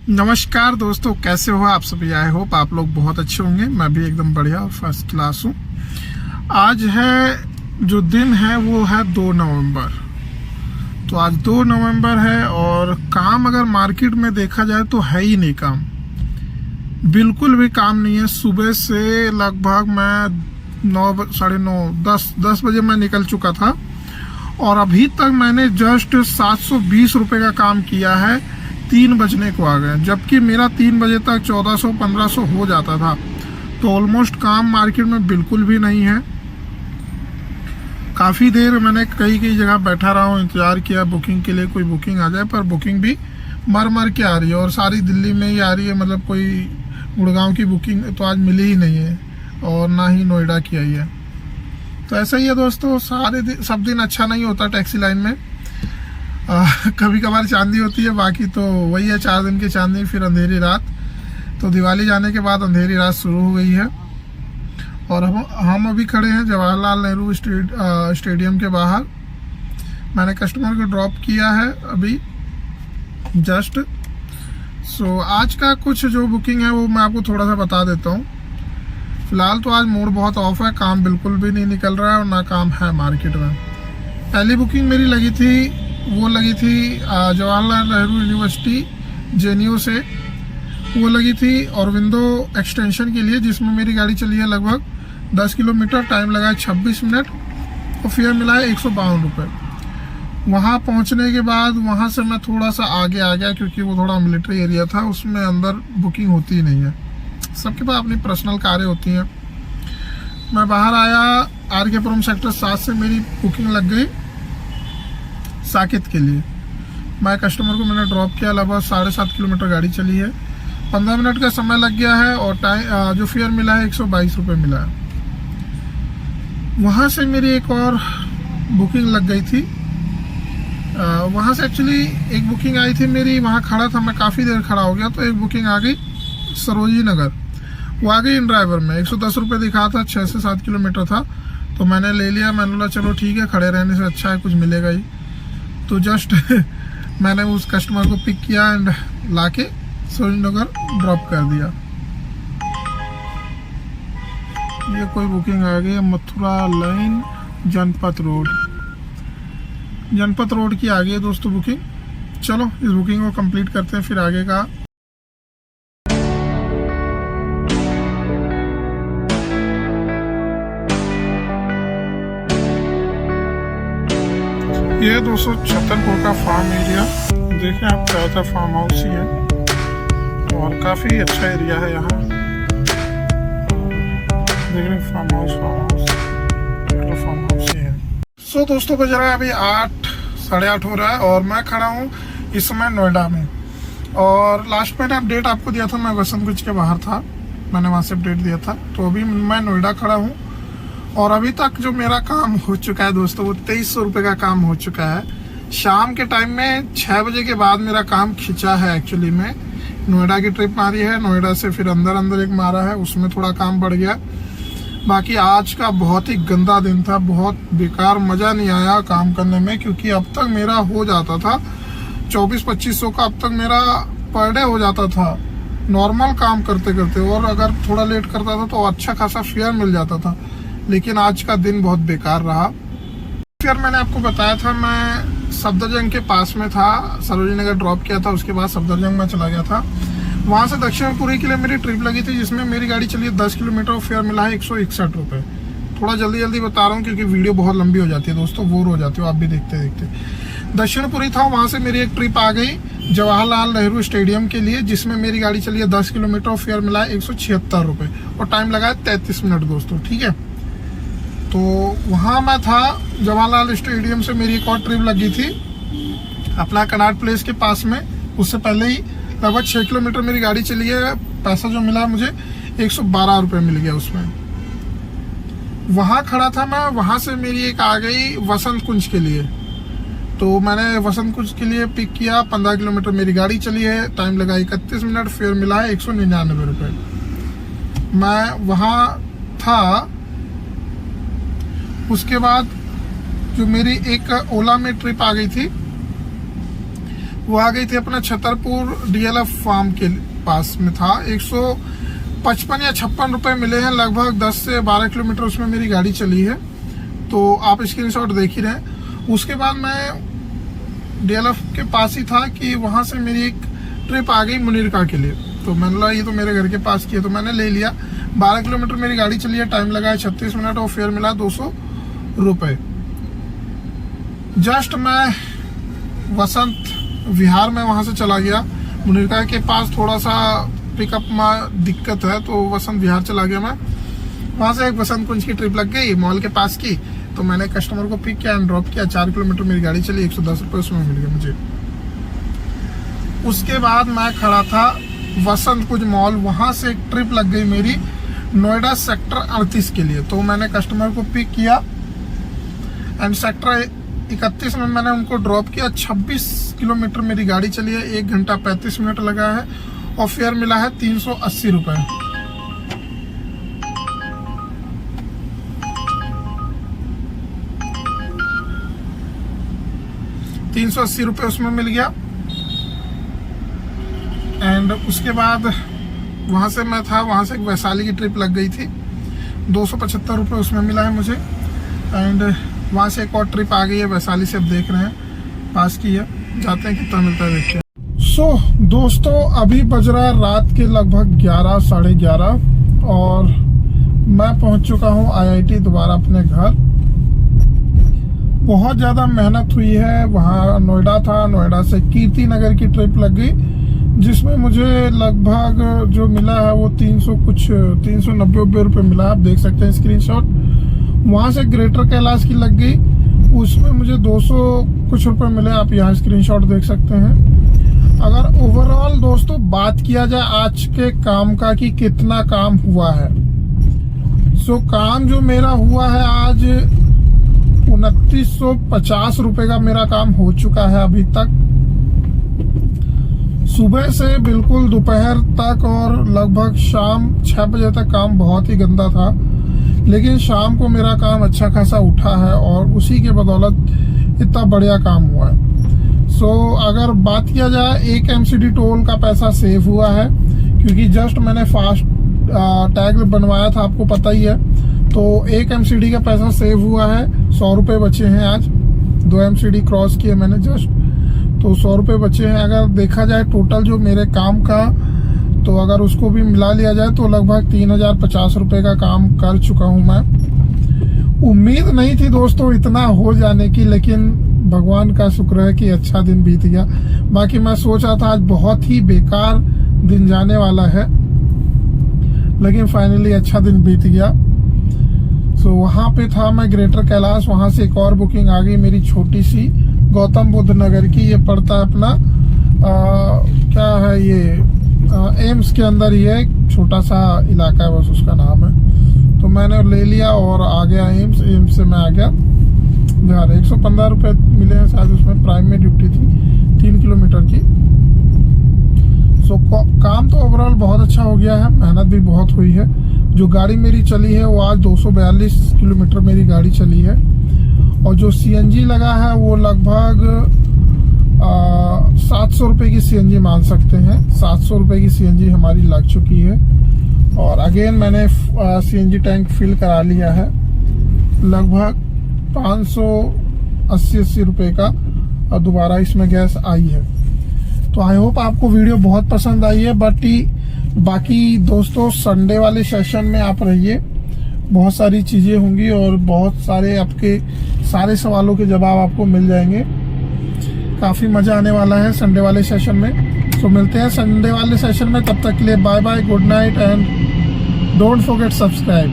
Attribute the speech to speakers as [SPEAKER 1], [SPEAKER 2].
[SPEAKER 1] नमस्कार दोस्तों, कैसे हो आप सभी। आई होप आप लोग बहुत अच्छे होंगे। मैं भी एकदम बढ़िया और फर्स्ट क्लास हूँ। आज है जो दिन है वो है 2 नवंबर। तो आज 2 नवंबर है और काम अगर मार्केट में देखा जाए तो है ही नहीं काम, बिल्कुल भी काम नहीं है। सुबह से लगभग मैं 9 साढ़े 9 10 बजे मैं निकल चुका था और अभी तक मैंने जस्ट 720 रुपये का काम किया है। 3 बजने को आ गए, जबकि मेरा 3 बजे तक 1400-1500 हो जाता था। तो ऑलमोस्ट काम मार्केट में बिल्कुल भी नहीं है। काफ़ी देर मैंने कई जगह बैठा रहा हूँ, इंतज़ार किया बुकिंग के लिए, कोई बुकिंग आ जाए, पर बुकिंग भी मर के आ रही है और सारी दिल्ली में ही आ रही है। मतलब कोई गुड़गांव की बुकिंग तो आज मिली ही नहीं है और ना ही नोएडा की आई है। तो ऐसा ही है दोस्तों, सब दिन अच्छा नहीं होता टैक्सी लाइन में। कभी कभार चांदी होती है, बाकी तो वही है 4 दिन की चांदी, फिर अंधेरी रात। तो दिवाली जाने के बाद अंधेरी रात शुरू हो गई है और हम अभी खड़े हैं जवाहरलाल नेहरू स्टेडियम के बाहर। मैंने कस्टमर को ड्रॉप किया है अभी जस्ट। सो आज का कुछ जो बुकिंग है वो मैं आपको थोड़ा सा बता देता हूँ। फिलहाल तो आज मूड बहुत ऑफ है, काम बिल्कुल भी नहीं निकल रहा है और ना काम है मार्केट में। पहली बुकिंग मेरी लगी थी जवाहरलाल नेहरू यूनिवर्सिटी जेएनयू से। वो लगी थी औरबिंदो एक्सटेंशन के लिए, जिसमें मेरी गाड़ी चली है लगभग 10 किलोमीटर। टाइम लगा है 26 मिनट और फेयर मिला है 152 रुपये। वहाँ पहुँचने के बाद वहाँ से मैं थोड़ा सा आगे आ गया, क्योंकि वो थोड़ा मिलिट्री एरिया था, उसमें अंदर बुकिंग होती ही नहीं है। सबके पास अपनी पर्सनल कारें होती हैं। मैं बाहर आया, आर.के. पुरम सेक्टर 7 से मेरी बुकिंग लग गई साकेत के लिए। मैं कस्टमर को मैंने ड्रॉप किया, लगभग 7.5 किलोमीटर गाड़ी चली है। 15 मिनट का समय लग गया है और जो फेयर मिला है 122 रुपये मिला है। वहाँ से मेरी एक और बुकिंग लग गई थी। वहाँ से एक्चुअली एक बुकिंग आई थी मेरी, वहाँ खड़ा था मैं, काफ़ी देर खड़ा हो गया। तो एक बुकिंग आ गई सरोजी नगर, वो आ गई इन ड्राइवर में। 110 रुपये दिखा था, 6 से 7 किलोमीटर था। तो मैंने ले लिया। मैंने बोला चलो ठीक है, खड़े रहने से अच्छा है, कुछ मिलेगा ही। तो जस्ट मैंने उस कस्टमर को पिक किया एंड लाके सरोजी नगर ड्रॉप कर दिया। ये कोई बुकिंग आ गई मथुरा लाइन जनपथ रोड की आ गई है दोस्तों बुकिंग। चलो इस बुकिंग को कंप्लीट करते हैं, फिर आगे का। ये दोस्तों छतरपुर का फार्म एरिया देखें आप, ज़्यादा फार्म हाउस ही है और काफ़ी अच्छा एरिया है यहाँ। देख रहे फार्म हाउस ही है। सो दोस्तों बज रहा है अभी 8 साढ़े 8 हो रहा है और मैं खड़ा हूँ इस समय नोएडा में। और लास्ट मैंने अपडेट आपको दिया था, मैं वसंत कुंज के बाहर था, मैंने वहाँ से अपडेट दिया था। तो अभी मैं नोएडा खड़ा हूँ और अभी तक जो मेरा काम हो चुका है दोस्तों, वो 2300 रुपये का काम हो चुका है। शाम के टाइम में 6 बजे के बाद मेरा काम खिंचा है। एक्चुअली में नोएडा की ट्रिप मारी है, नोएडा से फिर अंदर एक मारा है, उसमें थोड़ा काम बढ़ गया। बाकी आज का बहुत ही गंदा दिन था, बहुत बेकार, मज़ा नहीं आया काम करने में। क्योंकि अब तक मेरा हो जाता था 2400-2500 का, अब तक मेरा पर डे हो जाता था नॉर्मल काम करते करते। और अगर थोड़ा लेट करता था तो अच्छा खासा फेयर मिल जाता था। लेकिन आज का दिन बहुत बेकार रहा। फिर मैंने आपको बताया था मैं सफदरजंग के पास में था, सरोजी नगर ड्रॉप किया था, उसके बाद सफदरजंग में चला गया था। वहाँ से दक्षिणपुरी के लिए मेरी ट्रिप लगी थी, जिसमें मेरी गाड़ी चली 10 किलोमीटर और फेयर मिला है 161 रुपये। थोड़ा जल्दी बता रहा हूँ क्योंकि वीडियो बहुत लंबी हो जाती है दोस्तों, बोर हो जाती हो आप भी देखते। दक्षिणपुरी था, वहाँ से मेरी एक ट्रिप आ गई जवाहरलाल नेहरू स्टेडियम के लिए, जिसमें मेरी गाड़ी चली है 10 किलोमीटर और फेयर मिला है 176 रुपये और टाइम लगा है 33 मिनट दोस्तों, ठीक है। तो वहाँ मैं था जवाहरलाल स्टेडियम से मेरी एक और ट्रिप लगी थी अपना कनाट प्लेस के पास में। उससे पहले ही लगभग 6 किलोमीटर मेरी गाड़ी चली है। पैसा जो मिला मुझे 112 रुपये मिल गया उसमें। वहाँ खड़ा था मैं, वहाँ से मेरी एक आ गई वसंत कुंज के लिए। तो मैंने वसंत कुंज के लिए पिक किया। 15 किलोमीटर मेरी गाड़ी चली है, टाइम लगा 31 मिनट, फेयर मिला है 199 रुपये। मैं वहाँ था। उसके बाद जो मेरी एक ओला में ट्रिप आ गई थी, वो आ गई थी अपना छतरपुर DLF फार्म के पास में था। 155 या 56 रुपए मिले हैं, लगभग 10 से 12 किलोमीटर उसमें मेरी गाड़ी चली है, तो आप स्क्रीनशॉट देख ही रहे। उसके बाद मैं DLF के पास ही था कि वहां से मेरी एक ट्रिप आ गई मुनीरका के लिए, तो मैंने बोला ये तो मेरे घर के पास की है, तो मैंने ले लिया। 12 किलोमीटर मेरी गाड़ी चली है, टाइम लगा है 36 मिनट और फेयर मिला 200 रुपए। जस्ट मैं वसंत विहार में वहां से चला गया। मुनीरका के पास थोड़ा सा पिकअप में दिक्कत है, तो वसंत विहार चला गया मैं। वहां से एक वसंत कुंज की ट्रिप लग गई मॉल के पास की, तो मैंने कस्टमर को पिक किया एंड ड्रॉप किया। 4 किलोमीटर मेरी गाड़ी चली, 110 रुपये उसमें मिल गए मुझे। उसके बाद मैं खड़ा था वसंत कुंज मॉल, वहां से एक ट्रिप लग गई मेरी नोएडा सेक्टर 38 के लिए, तो मैंने कस्टमर को पिक किया एंड सेक्टर 31 में मैंने उनको ड्रॉप किया। 26 किलोमीटर मेरी गाड़ी चली है, 1 घंटा 35 मिनट लगा है और फेयर मिला है 380 रुपये। ₹380 उसमें मिल गया। एंड उसके बाद वहां से मैं था, वहां से एक वैशाली की ट्रिप लग गई थी, 275 रुपये उसमें मिला है मुझे। एंड वहां से एक और ट्रिप आ गई है वैशाली से, अब देख रहे हैं पास की है, जाते हैं कितना मिलता है देखते हैं। सो दोस्तों अभी बज रहा है रात के लगभग 11 साढ़े 11 और मैं पहुंच चुका हूं IIT दोबारा अपने घर। बहुत ज्यादा मेहनत हुई है। वहां नोएडा था, नोएडा से कीर्ति नगर की ट्रिप लग गई, जिसमें मुझे लगभग जो मिला है वो 390 रुपये मिला, आप देख सकते हैं स्क्रीनशॉट। वहां से ग्रेटर कैलाश की लग गई, उसमें मुझे 200 कुछ रुपए मिले, आप यहाँ स्क्रीनशॉट देख सकते हैं। अगर ओवरऑल दोस्तों बात किया जाए आज के काम का कि कितना काम हुआ है, सो काम जो मेरा हुआ है आज 2950 रुपए का मेरा काम हो चुका है अभी तक। सुबह से बिल्कुल दोपहर तक और लगभग शाम 6 बजे तक काम बहुत ही गंदा था, लेकिन शाम को मेरा काम अच्छा खासा उठा है और उसी के बदौलत इतना बढ़िया काम हुआ है। सो अगर बात किया जाए, एक MCD टोल का पैसा सेव हुआ है, क्योंकि जस्ट मैंने फास्ट टैग बनवाया था, आपको पता ही है, तो एक MCD का पैसा सेव हुआ है। 100 रुपये बचे हैं, आज 2 MCD क्रॉस किए मैंने जस्ट, तो 100 रुपये बचे हैं। अगर देखा जाए टोटल जो मेरे काम का, तो अगर उसको भी मिला लिया जाए तो लगभग 3050 रुपये का काम कर चुका हूं मैं। उम्मीद नहीं थी दोस्तों इतना हो जाने की, लेकिन भगवान का शुक्र है कि अच्छा दिन बीत गया। बाकी मैं सोच रहा था आज बहुत ही बेकार दिन जाने वाला है, लेकिन फाइनली अच्छा दिन बीत गया। सो वहां पे था मैं ग्रेटर कैलाश, वहां से एक और बुकिंग आ गई मेरी छोटी सी, गौतम बुद्ध नगर की। ये पड़ता है अपना क्या है ये एम्स के अंदर ही है, एक छोटा सा इलाका है बस, उसका नाम है। तो मैंने ले लिया और आ गया एम्स से मैं आ गया घर। 115 रुपये मिले हैं शायद, उसमें प्राइम में ड्यूटी थी 3 किलोमीटर की। सो काम तो ओवरऑल बहुत अच्छा हो गया है, मेहनत भी बहुत हुई है। जो गाड़ी मेरी चली है वो आज 242 किलोमीटर मेरी गाड़ी चली है, और जो CNG लगा है वो लगभग 700 रुपये की CNG मान सकते हैं। 700 रुपये की CNG हमारी लग चुकी है, और अगेन मैंने CNG टैंक फिल करा लिया है लगभग 580 रुपये का, और दोबारा इसमें गैस आई है। तो आई होप आपको वीडियो बहुत पसंद आई है। बाकी दोस्तों संडे वाले सेशन में आप रहिए, बहुत सारी चीजें होंगी और बहुत सारे आपके सारे सवालों के जवाब आपको मिल जाएंगे। काफी मजा आने वाला है संडे वाले सेशन में। तो मिलते हैं संडे वाले सेशन में, तब तक के लिए bye bye, good night and don't forget subscribe.